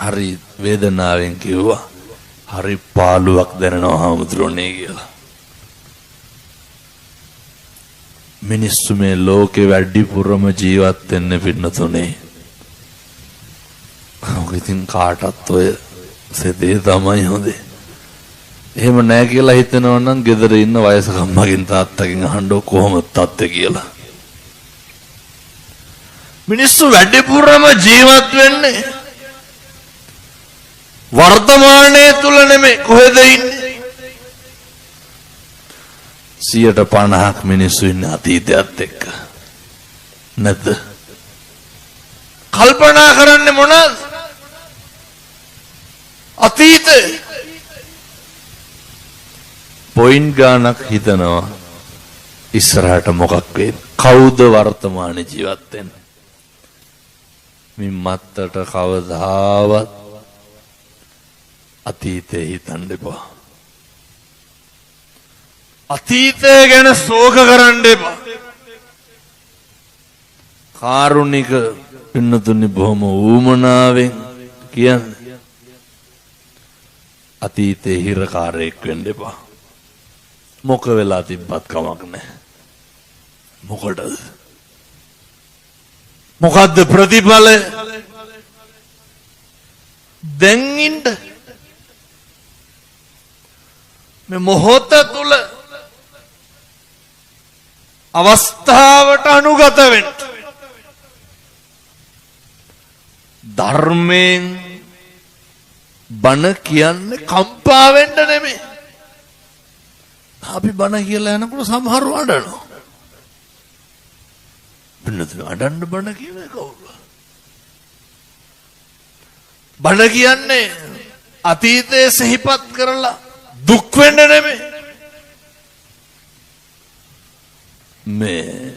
හරි වේදනාවෙන් කිව්වා. හරි පාළුවක් දැනෙනවා හාමුදුරනේ කියලා. මිනිස්සු මේ ලෝකේ වැඩිපුරම ජීවත් වෙන්න පින්නතුනේ. ඉතින් කාටත් ඔය සෙදේ තමයි හොඳේ. එහෙම නැහැ කියලා හිතනවා නම් ගෙදර ඉන්න වයසක අම්මගෙන් තාත්තගෙන් අහන්න කොහොමද තාත්තේ කියලා. මිනිස්සු වැඩිපුරම ජීවත් වෙන්නේ වර්තමානයේ තුල නෙමෙයි කොහෙද ඉන්නේ? 50% මිනිස්සු ඉන්නේ අතීතයත් එක්ක. නැද්ද? කල්පනා කරන්නේ මොනවද? අතීතේ පොයින්ට් ගානක් හිතනවා ඉස්සරහට මොකක් වෙයි? කවුද වර්තමානයේ ජීවත් වෙන්නේ? මින් මත්තට කවදාවත් අතීතේ හිතන්න එපා. අතීතය ගැන ශෝක කරන්න එපා. කාරුණික පින්නතුනි බොහොම ඌමනාවෙන් කියන්නේ අතීතේ හිරකාරයෙක් වෙන්න එපා. මොක වෙලා තිබ්බත් කමක් නැහැ. මොකටද? මොකද්ද ප්‍රතිඵල? දැන් ඉන්න මේ මොහොත තුල අවස්ථාවට අනුගත වෙන්න. ධර්මයෙන් බණ කියන්නේ කම්පා වෙන්න නෙමෙයි. අපි බණ කියලා යනකොට සමහරව අඬනවා. පින්නතුනි අඬන්න බණ කියන්නේ කවුද? බණ කියන්නේ අතීතයේ සිහිපත් කරලා දුක් වෙන්න නෙමෙයි. මේ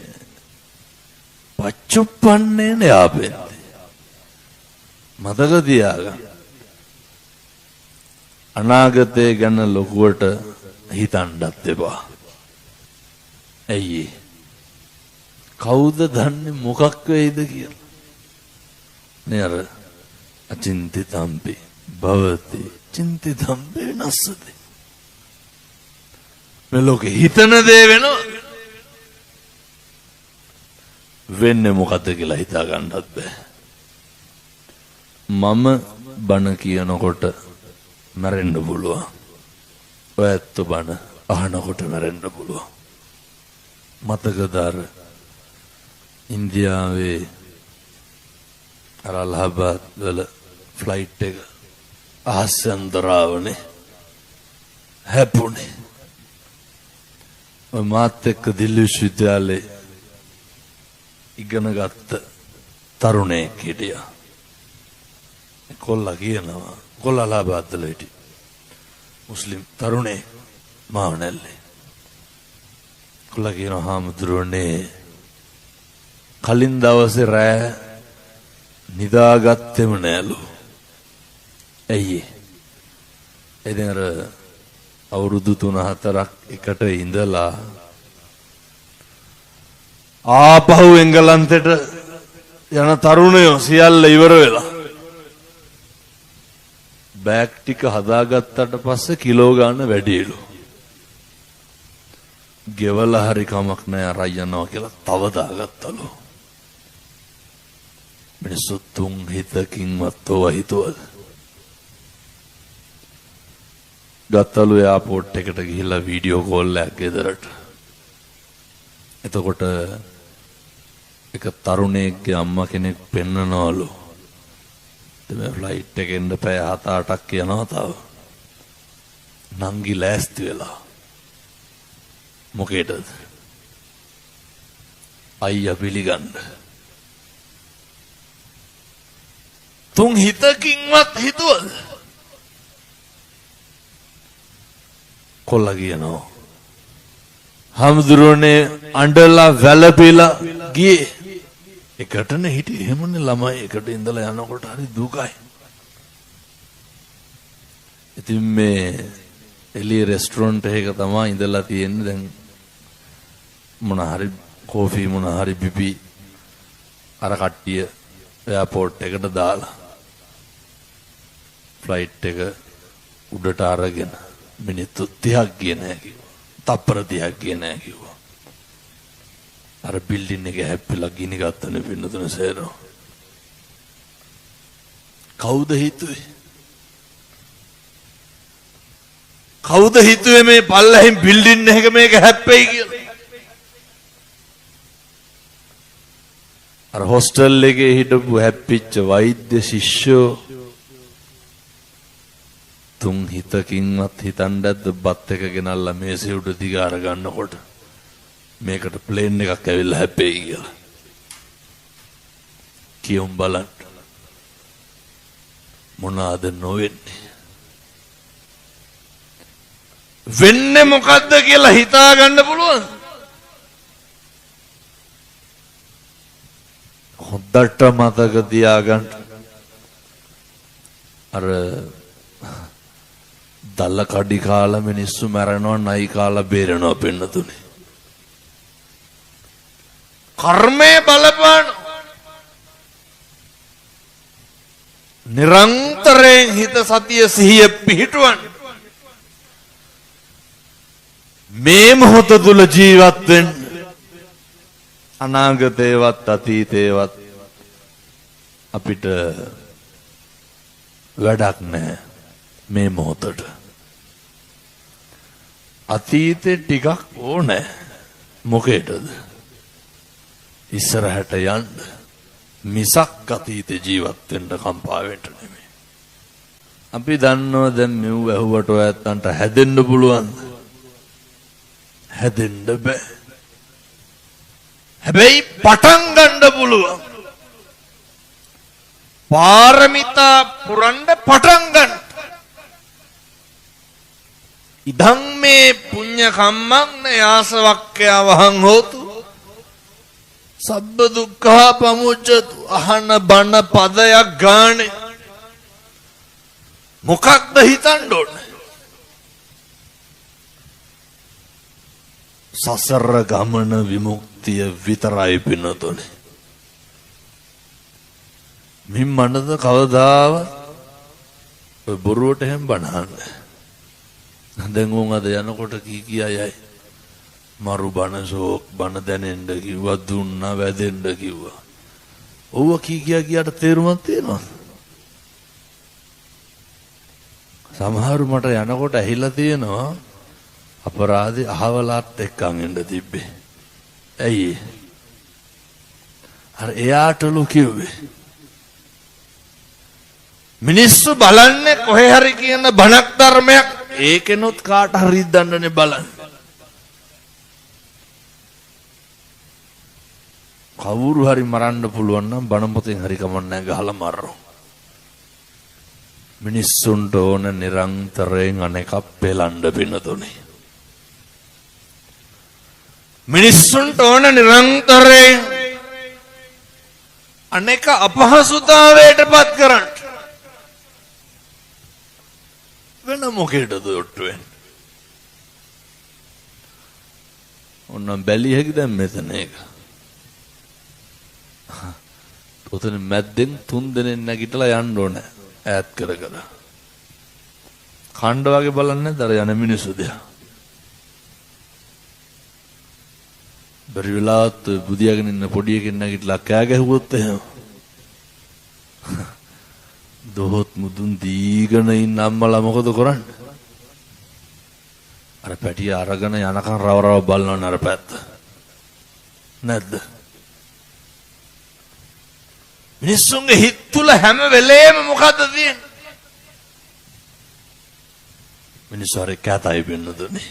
පච්චුප්පන්නේ න්යාපෙන්ති. මතක තියාගන්න. අනාගතය ගැන ලොකුවට හිතන්නත් එපා. ඇයි? කවුද දන්නේ මොකක් වෙයිද කියලා? නේ අර අචින්තිතම්පි භවති චින්තිතම්පි නස්සති. මේ ලෝකේ හිතන දේ වෙන්නේ මොකද්ද කියලා හිතා ගන්නත් බෑ. මම බණ කියනකොට මැරෙන්න පුළුවන්. ඔයත් බණ අහනකොට මැරෙන්න පුළුවන්. මතකද අර ඉන්දියාවේ අලහබාද් වල ෆ්ලයිට් එක ආසන්දරාවනේ හැපුණේ. මාත් එක්ක දිල්ලි විශ්වවිද්‍යාලේ ඉගෙන ගත්ත තරුණයෙක් හිටියා. කොල්ලා කියනවා කොල්ලා අලහබාද් වල හිටිය මුස්ලිම් තරුණේ මාව නැල්ලේ. කොල්ලා කියනවා හාමුදුරුවනේ කලින් දවසේ රෑ නිදාගත්තෙම නෑලු. ඇයි? එදින අර අවුරුදු 3-4ක් එකට ඉඳලා ආපහු එංගලන්තෙට යන තරුණයෝ සියල්ල ඉවර වෙලා බෑග් ටික හදාගත්තට පස්සේ කිලෝ ගන්න වැඩිලු. ගෙවලා හරි කමක් නෑ අරයි යනවා කියලා තව දාගත්තලු. මිනිස්සු තුන් හිතකින්වත් ඔය හිතුවද? ගත්තලු එයාපෝට් එකට ගිහිල්ලා වීඩියෝ කෝල් එකක් ගෙදරට. එතකොට එක තරුණයෙක්ගේ අම්මා කෙනෙක් පෙන්නනවලු. මේ ෆ්ලයිට් එකෙන් පැය 7-8ක් යනවා තව. නංගි ලෑස්ති වෙලා. මොකේද? අයියා පිළිගන්න. තුන් හිතකින්වත් හිතුවද? කොල්ලා කියනවා හාමුදුරුවනේ අඬලා වැළපෙලා ගියේ. එකටනේ හිටියේ. එහෙමනේ ළමයි එකට ඉඳලා යනකොට හරි දුකයි. ඉතින් මේ එළිය රෙස්ටොරන්ට් එකක තමයි ඉඳලා තියෙන්නේ. දැන් මොන හරි කෝෆි මොන හරි බිබි අර කට්ටිය එයාපෝට් එකට දාලා ෆ්ලයිට් එක උඩට අරගෙන මිනිත්තු 30ක් ගියේ නැහැ කිව්වා. තප්පර 30ක් ගියේ නැහැ කිව්වා. අර බිල්ඩින් එක හැප්පිලා ගිනි ගත්තනේ පින්නතුන සේරෝ. කවුද හිතුවේ? කවුද හිතුවේ මේ පල්ලෙහින් බිල්ඩින් එකක මේක හැප්පෙයි කියලා? අර හොස්ටල් එකේ හිටපු හැප්පිච්ච වෛද්‍ය ශිෂ්‍යෝ තුන් හිතකින්වත් හිතන්නද බත් එක ගෙනල්ලා මේසේ උඩ දිගාර ගන්නකොට මේකට ප්ලේන් එකක් ඇවිල්ලා හැප්පෙයි කියලා. කියුම් බලන්න මොනවාද නොවෙන්නේ? වෙන්නේ මොකද්ද කියලා හිතා ගන්න පුළුවන්. හොද්දට මතක තියාගන්න. අර දල්ල කඩි කාලා මිනිස්සු මැරෙනවා, නයි කාලා බේරෙනවා පෙන්නතුනේ. කර්මයේ බලපාන නිරන්තරයෙන් හිත සතිය සිහිය පිහිටුවන්න. මේ මොහොත තුල ජීවත් වෙන්න. අනාගතේවත් අතීතේවත් අපිට වැඩක් නැහැ මේ මොහොතට. අතීතේ ටිකක් ඕනේ. මොකේද? ඉස්සරහට යන්න. මිසක් අතීතේ ජීවත් වෙන්න කම්පා වෙන්න නෙමෙයි. අපි දන්නවා දැන් මෙව් ඇහුවට ඔයත්තන්ට හැදෙන්න පුළුවන්ද? හැදෙන්න බෑ. හැබැයි පටන් ගන්න පුළුවන්. පාරමිතා පුරන්න පටන් ගන්න. ඉදං මේ පුඤ්ඤ කම්මං යාසවක්ඛය වහං හෝතු සබ්බ දුක්ඛා පමුච්ඡතු. අහන බණ පදයක් ගානේ මොකක්ද හිතන්න ඕනේ? සසර ගමන විමුක්තිය විතරයි පින්නතුනේ. මින් මනද කවදාවත් ඔය බොරුවට හැම බණහන්නේ. දැන් උන් අද යනකොට කීයයි මරු බණ ශෝක් බණ දැනෙන්න කිව්වා, දුන්නා වැදෙන්න කිව්වා. ඔව්ව කීයට තේරුමක් තියෙනවද? සමහරු මට යනකොට ඇහිලා තියෙනවා අපරාධේ අහවලාත් එක්කන් එන්න තිබ්බේ. ඇයි? අර එයාටලු කිව්වේ. මිනිස්සු බලන්නේ කොහේ හරි කියන බණක් ධර්මයක් ඒකෙනොත් කාට හරි දන්නනේ බලන්න. කවුරු හරි මරන්න පුළුවන් නම් බණ පොතෙන් හරි කමන්නේ ගහලා මරනවා. මිනිස්සුන්ට ඕන නිරන්තරයෙන් අනේක පෙලන්න පින්නතුනේ. මිනිස්සුන්ට ඕන නිරන්තරයෙන් අනේක අපහසුතාවයට පත් කරන්න. වෙන මොකේද ඔට්ටු වෙන්නේ? ඔන්න බැලිය හැකි දැන් මෙතන එක. ඔතන මැද්දෙන් 3 දෙනෙක් නැගිටලා යන්න ඕනේ ඈත් කර කර. කණ්ඩ වගේ බලන්නේ දර යන මිනිස්සු දිහා. බැරි වෙලාවත් බුදියාගෙන ඉන්න පොඩි එකෙක් නැගිටලා කෑ ගැහුවොත් එහෙම. දොහොත් මුදුන් දීගෙන ඉන්න අම්මලා මොකද කරන්නේ? අර පැටිය අරගෙන යනකන් රව රව බලනවා අර පැත්ත. නැද්ද? මිනිස්සුන්ගේ හිත තුල හැම වෙලේම මොකද්ද තියෙන්නේ? මිනිස්සු හරි කැතයි වෙන්නදුනේ.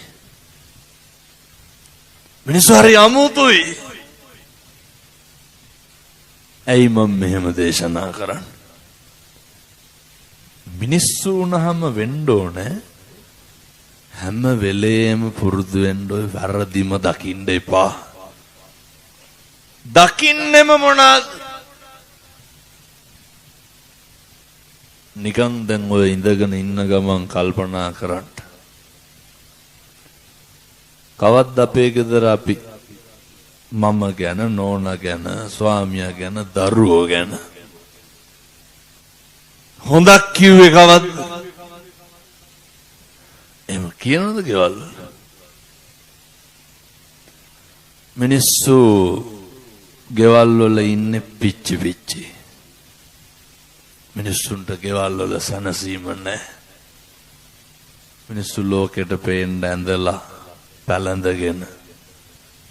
මිනිස්සු හරි අමුතුයි. ඇයි මම මෙහෙම දේශනා කරන්නේ? මිනිස්සු වුණාම වෙන්න ඕනේ හැම වෙලේම පුරුදු වෙන්න ඔය වැරදිම දකින්න එපා. දකින්නෙම මොනවාද? නිකන් දැන් ඔය ඉඳගෙන ඉන්න ගමන් කල්පනා කරන්න. කවද්ද අපේ ගෙදර අපි මම ගැන, නෝනා ගැන, ස්වාමියා ගැන, දරුවෝ ගැන හොඳක් කිව්වේ කවද්ද? කියනවද ගෙවල් වල? මිනිස්සු ගෙවල් වල ඉන්නේ පිච්චි පිච්චි. මිනිස්සුන්ට ගෙවල් වල සනසීම නැහැ. මිනිස්සු ලෝකෙට පේන්න ඇඳලා පැලඳගෙන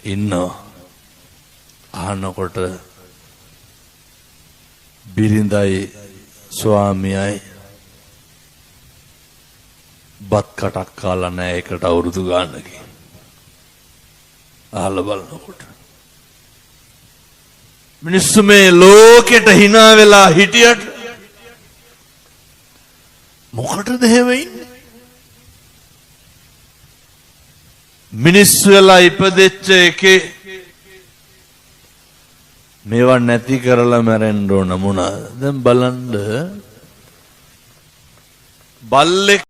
ඉන්නවා. අහනකොට බිරිඳයි ස්වාමියයි බත් කටක් කාලා නැහැ එකට අවුරුදු ගානකින්. අහලා බලනකොට මිනිස්සු මේ ලෝකෙට hina වෙලා හිටියට මොකටද එහෙම ඉන්නේ? මිනිස්සු වෙලා ඉපදෙච්ච එකේ මේවා නැති කරලා මැරෙන්න ඕන මොනවාද? දැන් බලන්න බල්ලෙක්